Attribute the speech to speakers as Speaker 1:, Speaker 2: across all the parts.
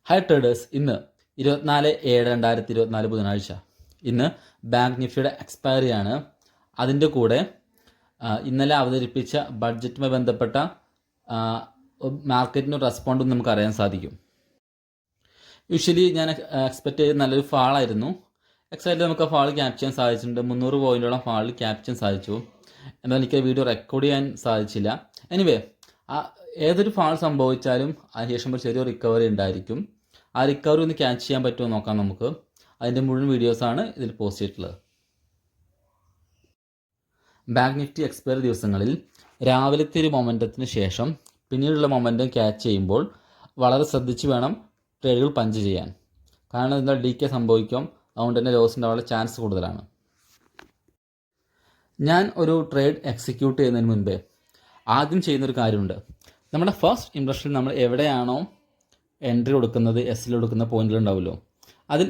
Speaker 1: High traders, ഇന്ന് 24/7/2024 ബുധനാഴ്ച. ഇന്ന് ബാങ്ക് നിഫ്റ്റിയുടെ എക്സ്പയറിയാണ്. അതിൻ്റെ കൂടെ ഇന്നലെ അവതരിപ്പിച്ച ബഡ്ജറ്റുമായി ബന്ധപ്പെട്ട മാർക്കറ്റിന് റെസ്പോണ്ടും നമുക്ക് അറിയാൻ സാധിക്കും. യൂഷ്വലി ഞാൻ എക്സ്പെക്റ്റ് ചെയ്ത് നല്ലൊരു ഫാളായിരുന്നു. എക്സാക്ട്ലി നമുക്ക് ആ ഫാൾ ക്യാപ്ചർ ചെയ്യാൻ സാധിച്ചിട്ടുണ്ട്. 300 പോയിന്റോളം ഫാൾ ക്യാപ്ചർ ചെയ്യാൻ സാധിച്ചു. എന്നാൽ എനിക്ക് വീഡിയോ റെക്കോർഡ് ചെയ്യാൻ സാധിച്ചില്ല. എനിവേ, ഏതൊരു ഫാൾ സംഭവിച്ചാലും അതിനുശേഷം ഒരു ചെറിയ റിക്കവറി ഉണ്ടായിരിക്കും. ആ റിക്കവറി ഒന്ന് ക്യാച്ച് ചെയ്യാൻ പറ്റുമോ നോക്കാം നമുക്ക്. അതിൻ്റെ മുഴുവൻ വീഡിയോസാണ് ഇതിൽ പോസ്റ്റ് ചെയ്തിട്ടുള്ളത്. ബാങ്ക് നിഫ്റ്റി എക്സ്പയറി ദിവസങ്ങളിൽ രാവിലത്തെ ഒരു മൊമെൻറ്റത്തിന് ശേഷം പിന്നീടുള്ള മൊമെൻറ്റം ക്യാച്ച് ചെയ്യുമ്പോൾ വളരെ ശ്രദ്ധിച്ച് വേണം ട്രേഡുകൾ പഞ്ച് ചെയ്യാൻ. കാരണം എന്താ DK സംഭവിക്കും, അതുകൊണ്ട് തന്നെ ലോസ് ഉണ്ടാവാനുള്ള ചാൻസ് കൂടുതലാണ്. ഞാൻ ഒരു ട്രേഡ് എക്സിക്യൂട്ട് ചെയ്യുന്നതിന് മുൻപേ ആദ്യം ചെയ്യുന്നൊരു കാര്യമുണ്ട്. നമ്മുടെ ഫസ്റ്റ് ഇംപ്രഷനിൽ നമ്മൾ എവിടെയാണോ എൻട്രി കൊടുക്കുന്നത്, SL കൊടുക്കുന്ന പോയിന്റുകൾ ഉണ്ടാവുമല്ലോ, അതിൽ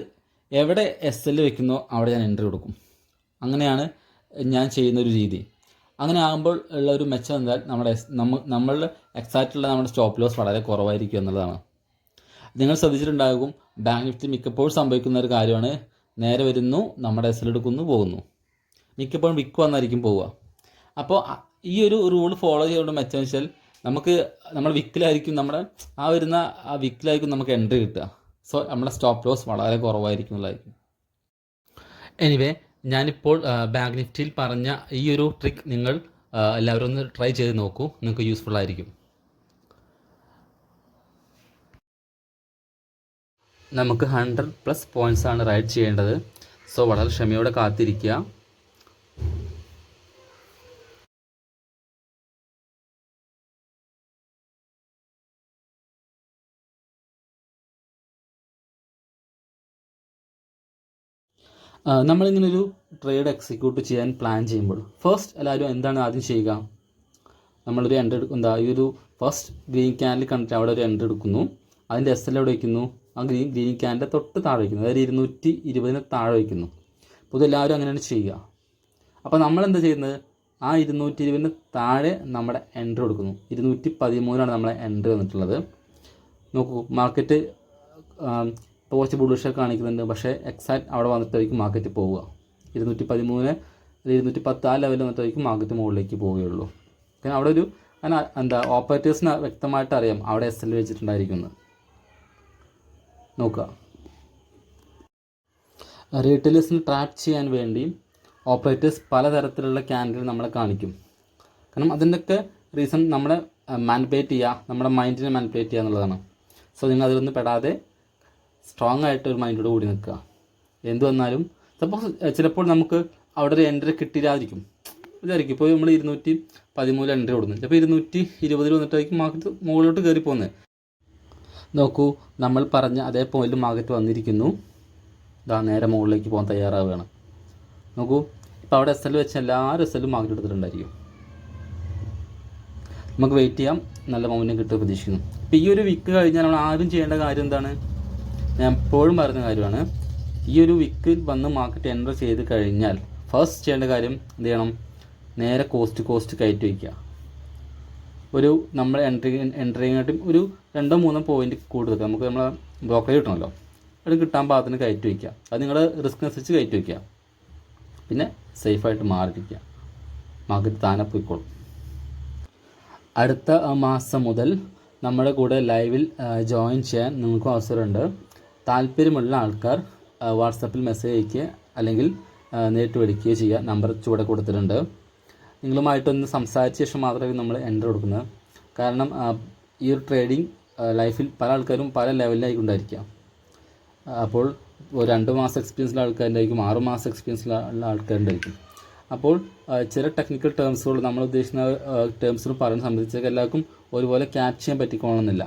Speaker 1: എവിടെ SL വെക്കുന്നോ അവിടെ ഞാൻ എൻട്രി കൊടുക്കും. അങ്ങനെയാണ് ഞാൻ ചെയ്യുന്നൊരു രീതി. അങ്ങനെ ആകുമ്പോൾ ഉള്ള ഒരു മെച്ചം എന്നാൽ നമ്മളുടെ എക്സാക്റ്റുള്ള നമ്മുടെ സ്റ്റോപ്പ് ലോസ് വളരെ കുറവായിരിക്കും എന്നുള്ളതാണ്. നിങ്ങൾ ശ്രദ്ധിച്ചിട്ടുണ്ടാകും, ബാങ്ക് നിഫ്റ്റി മിക്കപ്പോഴും സംഭവിക്കുന്ന ഒരു കാര്യമാണ്, നേരെ വരുന്നു, നമ്മുടെ SL എടുക്കുന്നു, പോകുന്നു. മിക്കപ്പോഴും വിക്ക് വന്നായിരിക്കും പോവുക. അപ്പോൾ ഈ ഒരു റൂൾ ഫോളോ ചെയ്തുകൊണ്ട് മെച്ചം വെച്ചാൽ നമ്മൾ വിക്കിലായിരിക്കും, ആ വിക്കിലായിരിക്കും നമുക്ക് എൻട്രി കിട്ടുക. സോ നമ്മുടെ സ്റ്റോപ്പ് ലോസ് വളരെ കുറവായിരിക്കും എന്നുള്ളതായിരിക്കും. എനിവേ, ഞാനിപ്പോൾ ബാങ്ക് നിഫ്റ്റിയിൽ പറഞ്ഞ ഈ ഒരു ട്രിക്ക് നിങ്ങൾ എല്ലാവരും ഒന്ന് ട്രൈ ചെയ്ത് നോക്കൂ, നിങ്ങൾക്ക് യൂസ്ഫുൾ ആയിരിക്കും. നമുക്ക് 100+ പോയിൻറ്റ്സ് ആണ് റൈഡ് ചെയ്യേണ്ടത്. സോ വളരെ ക്ഷമയോടെ കാത്തിരിക്കുക. നമ്മളിങ്ങനൊരു ട്രേഡ് എക്സിക്യൂട്ട് ചെയ്യാൻ പ്ലാൻ ചെയ്യുമ്പോൾ ഫസ്റ്റ് എല്ലാവരും എന്താണ് ആദ്യം ചെയ്യുക? നമ്മളൊരു എൻട്രി ഈ ഒരു ഫസ്റ്റ് ഗ്രീൻ ക്യാൻഡിൽ കണ്ടിട്ട് അവിടെ ഒരു എൻട്രി എടുക്കുന്നു. അതിൻ്റെ SL എവിടെ വയ്ക്കുന്നു? ആ ഗ്രീൻ ക്യാൻഡിൻ്റെ തൊട്ട് താഴെ വയ്ക്കുന്നു, അതായത് 220 താഴെ വയ്ക്കുന്നു. അപ്പോൾ ഇതെല്ലാവരും അങ്ങനെയാണ് ചെയ്യുക. അപ്പോൾ നമ്മളെന്താ ചെയ്യുന്നത്? ആ 220 താഴെ നമ്മുടെ എൻട്രി കൊടുക്കുന്നു. 213 നമ്മളെ എൻട്രി വന്നിട്ടുള്ളത്. നോക്കൂ, മാർക്കറ്റ് ഇപ്പോൾ കുറച്ച് ബുള്ളിഷൊക്കെ കാണിക്കുന്നുണ്ട്, പക്ഷേ എക്സാക്ട് അവിടെ വന്നിട്ടായിരിക്കും മാർക്കറ്റ് പോവുക. 213 210 ആ ലെവലിൽ വന്നിട്ടായിരിക്കും മാർക്കറ്റ് മുകളിലേക്ക് പോവുകയുള്ളൂ. കാരണം അവിടെ ഒരു ഓപ്പറേറ്റേഴ്സിന് വ്യക്തമായിട്ട് അറിയാം അവിടെ SL വെച്ചിട്ടുണ്ടായിരിക്കുന്നത്. നോക്കുക, റീറ്റെയിലേഴ്സിന് ട്രാക്ക് ചെയ്യാൻ വേണ്ടി ഓപ്പറേറ്റേഴ്സ് പലതരത്തിലുള്ള ക്യാൻഡിൽ നമ്മളെ കാണിക്കും. കാരണം അതിൻ്റെയൊക്കെ റീസൺ നമ്മളെ മാനിപ്പുലേറ്റ് ചെയ്യുക, നമ്മുടെ മൈൻഡിനെ മാനിപ്പുലേറ്റ് ചെയ്യുക എന്നുള്ളതാണ്. സോ നിങ്ങൾ അതിലൊന്നും പെടാതെ സ്ട്രോങ് ആയിട്ട് ഒരു മൈൻഡോട് കൂടി നിൽക്കുക. എന്തു വന്നാലും സപ്പോസ് ചിലപ്പോൾ നമുക്ക് അവിടെ ഒരു എൻട്രി കിട്ടിയില്ലാതിരിക്കും, ഇതായിരിക്കും. ഇപ്പോൾ നമ്മൾ 213 എൻട്രി കൊടുക്കുന്നത്, ചിലപ്പോൾ 220 വന്നിട്ടായിരിക്കും മാർക്കറ്റ് മുകളിലോട്ട് കയറി പോകുന്നത്. നോക്കൂ, നമ്മൾ പറഞ്ഞ അതേ പോയിന്റിൽ മാർക്കറ്റ് വന്നിരിക്കുന്നു. നേരെ മുകളിലേക്ക് പോകാൻ തയ്യാറാവുകയാണ്. നോക്കൂ, ഇപ്പോൾ അവിടെ SL വെച്ച എല്ലാവരും SL മാർക്കറ്റ് എടുത്തിട്ടുണ്ടായിരിക്കും. നമുക്ക് വെയിറ്റ് ചെയ്യാം, നല്ല മൊമെൻറ്റം കിട്ടുമെന്ന് പ്രതീക്ഷിക്കുന്നു. ഇപ്പോൾ ഈ ഒരു വീക്ക് കഴിഞ്ഞാൽ നമ്മൾ ആദ്യം ചെയ്യേണ്ട കാര്യം എന്താണ്? ഞാൻ എപ്പോഴും പറയുന്ന കാര്യമാണ്, ഈ ഒരു വീക്കിൽ വന്ന് മാർക്കറ്റ് എൻ്റർ ചെയ്ത് കഴിഞ്ഞാൽ ഫസ്റ്റ് ചെയ്യേണ്ട കാര്യം എന്ത് ചെയ്യണം? നേരെ കോസ്റ്റ് കയറ്റി വയ്ക്കുക. ഒരു നമ്മൾ എൻട്രിങ്ങായിട്ടും ഒരു 2-3 പോയിൻറ്റ് കൂടുതൽ നമുക്ക് നമ്മളെ ബ്രോക്കറേജ് കിട്ടണമല്ലോ, അത് കിട്ടാൻ പാകത്തിന് കയറ്റി വയ്ക്കുക. അത് നിങ്ങളുടെ റിസ്ക് അനുസരിച്ച് കയറ്റി വയ്ക്കുക. പിന്നെ സേഫായിട്ട് മാറിയിരിക്കുക, മാർക്കറ്റ് താനെ പോയിക്കോളും. അടുത്ത മാസം മുതൽ നമ്മുടെ കൂടെ ലൈവിൽ ജോയിൻ ചെയ്യാൻ നിങ്ങൾക്കും അവസരമുണ്ട്. താല്പര്യമുള്ള ആൾക്കാർ വാട്സപ്പിൽ മെസ്സേജ് അയയ്ക്കുക, അല്ലെങ്കിൽ നേരിട്ട് വിളിക്കുകയോ ചെയ്യുക. നമ്പർ ചുവടെ കൊടുത്തിട്ടുണ്ട്. നിങ്ങളുമായിട്ടൊന്ന് സംസാരിച്ച ശേഷം മാത്രമേ നമ്മൾ എൻട്രി കൊടുക്കുന്നത്. കാരണം ഈ ഒരു ട്രേഡിങ് ലൈഫിൽ പല ആൾക്കാരും പല ലെവലിലായിരിക്കും ഉണ്ടായിരിക്കുക. അപ്പോൾ 2 മാസം എക്സ്പീരിയൻസുള്ള ആൾക്കാരുണ്ടായിരിക്കും, 6 മാസം എക്സ്പീരിയൻസുള്ള ആൾക്കാരുണ്ടായിരിക്കും. അപ്പോൾ ചില ടെക്നിക്കൽ ടേംസുകൾ, നമ്മൾ ഉദ്ദേശിക്കുന്ന ടേംസുകൾ പറയാൻ സംബന്ധിച്ചൊക്കെ എല്ലാവർക്കും ഒരുപോലെ ക്യാച്ച് ചെയ്യാൻ പറ്റിക്കോണമെന്നില്ല.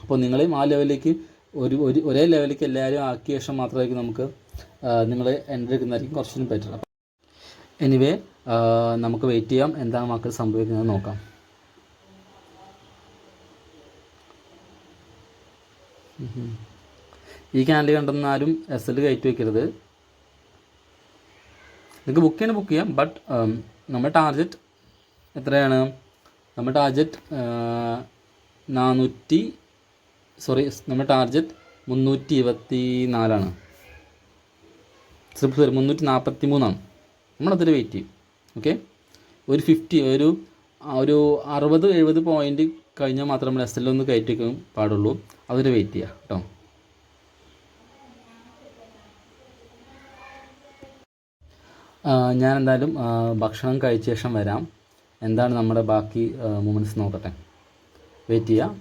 Speaker 1: അപ്പോൾ നിങ്ങളെയും ആ ലെവലിലേക്ക് ഒരേ ലെവലിലേക്ക് എല്ലാവരും ആക്കിയ ശേഷം മാത്രമായിരിക്കും നമുക്ക് നിങ്ങൾ എൻട്രി എടുക്കുന്നതായിരിക്കും കുറച്ചുകൂടി ബെറ്റർ. എനിവേ, നമുക്ക് വെയിറ്റ് ചെയ്യാം, എന്താണ് മാർക്കറ്റ് സംഭവിക്കുന്നത് നോക്കാം. ഈ ക്യാൻഡിൽ കണ്ടെന്നാലും SL കയറ്റി വയ്ക്കരുത്. നിങ്ങൾക്ക് ബുക്ക് ചെയ്യാം, ബട്ട് നമ്മുടെ ടാർഗറ്റ് എത്രയാണ്? നമ്മുടെ ടാർഗറ്റ് സോറി, നമ്മുടെ ടാർജറ്റ് 324 സോറി 343 നമ്മളതിൽ വെയിറ്റ് ചെയ്യും. ഓക്കെ, ഒരു 50 ഒരു 60-70 പോയിൻ്റ് കഴിഞ്ഞാൽ മാത്രം നമ്മൾ SL ഒന്ന് കയറ്റി വയ്ക്കാൻ പാടുള്ളൂ. അതിൽ വെയിറ്റ് ചെയ്യുക കേട്ടോ. ഞാൻ എന്തായാലും ഭക്ഷണം കഴിച്ച ശേഷം വരാം. എന്താണ് നമ്മുടെ ബാക്കി മൂമെൻറ്റ്സ് നോക്കട്ടെ. വെയിറ്റ് ചെയ്യുക.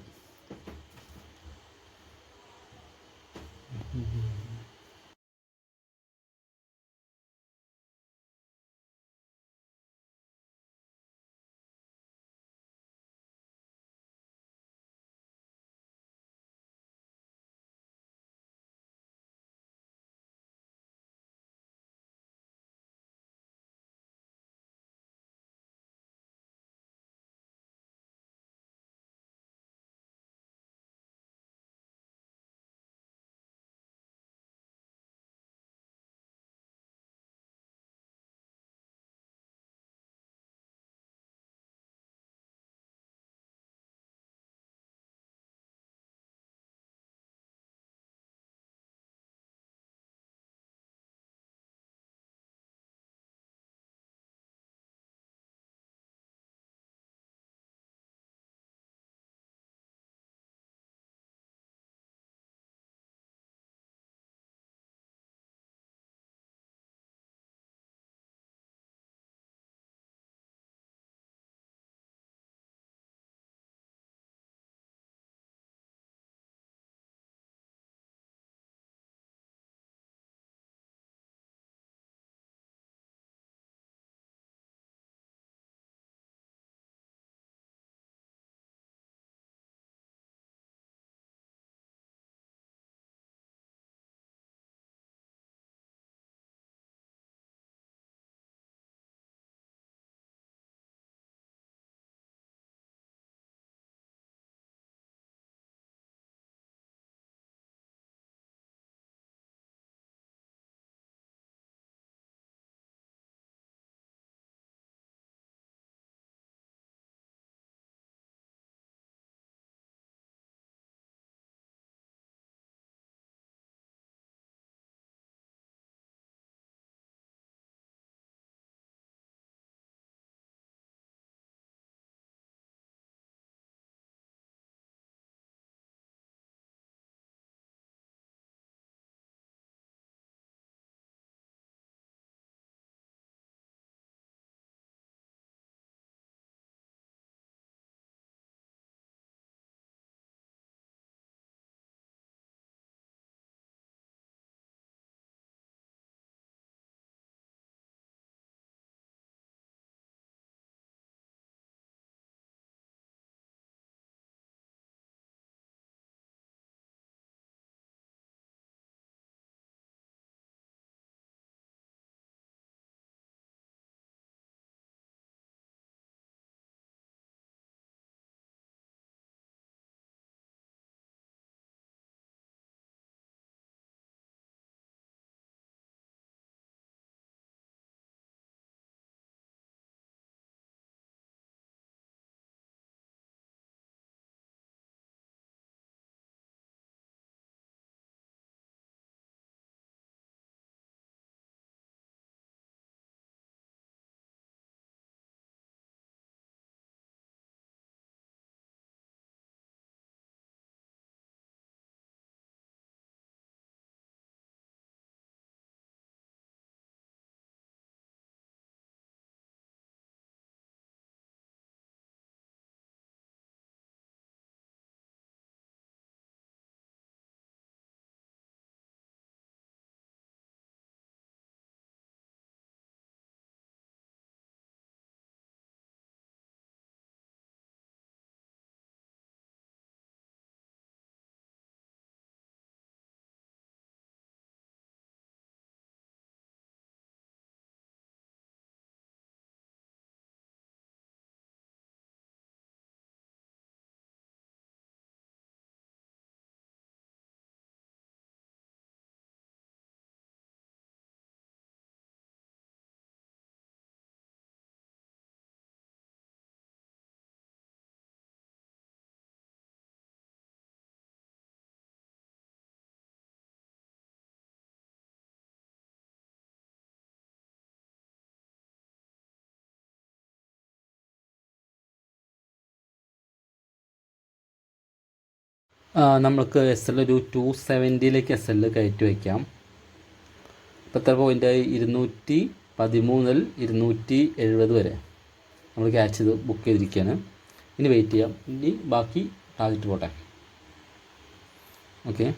Speaker 1: നമുക്ക് എസ് എൽ ഒരു 270 എസ് എൽ കയറ്റി വയ്ക്കാം. ഇപ്പോൾ എത്ര പോയിൻ്റായി? 213 മുതൽ 270 വരെ നമ്മൾ ക്യാച്ച് ചെയ്ത് ബുക്ക് ചെയ്തിരിക്കുകയാണ്. ഇനി വെയിറ്റ് ചെയ്യാം. ഇനി ബാക്കി ടാർഗറ്റ് പോട്ടെ. ഓക്കെ,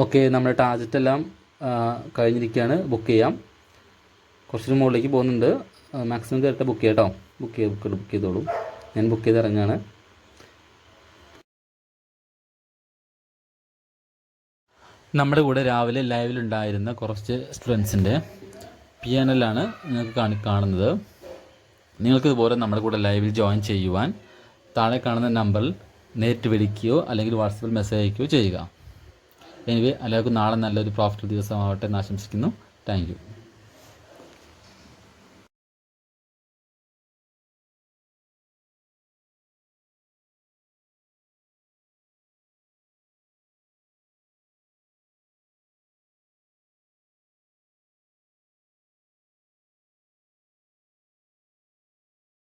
Speaker 1: ഓക്കെ, നമ്മുടെ ടാർഗറ്റ് എല്ലാം കഴിഞ്ഞിരിക്കുകയാണ്. ബുക്ക് ചെയ്യാം. കുറച്ചൊരു മുകളിലേക്ക് പോകുന്നുണ്ട്. മാക്സിമം കയറിയിട്ട് ബുക്ക് ചെയ്യാം കേട്ടോ. ബുക്ക് ചെയ്തോളൂ. ഞാൻ ബുക്ക് ചെയ്ത് ഇറങ്ങാണ്. നമ്മുടെ കൂടെ രാവിലെ ലൈവിലുണ്ടായിരുന്ന കുറച്ച് സ്റ്റുഡൻസിൻ്റെ PNL നിങ്ങൾക്ക് കാണുന്നത്. നിങ്ങൾക്കിതുപോലെ നമ്മുടെ കൂടെ ലൈവിൽ ജോയിൻ ചെയ്യുവാൻ താഴെ കാണുന്ന നമ്പറിൽ നേരിട്ട് വിളിക്കുകയോ അല്ലെങ്കിൽ വാട്സപ്പിൽ മെസ്സേജ് അയക്കുകയോ ചെയ്യുക. എനിവേ, എല്ലാവർക്കും നാളെ നല്ലൊരു പ്രോഫിറ്റബിൾ ദിവസമാവട്ടെ എന്ന് ആശംസിക്കുന്നു. Thank you.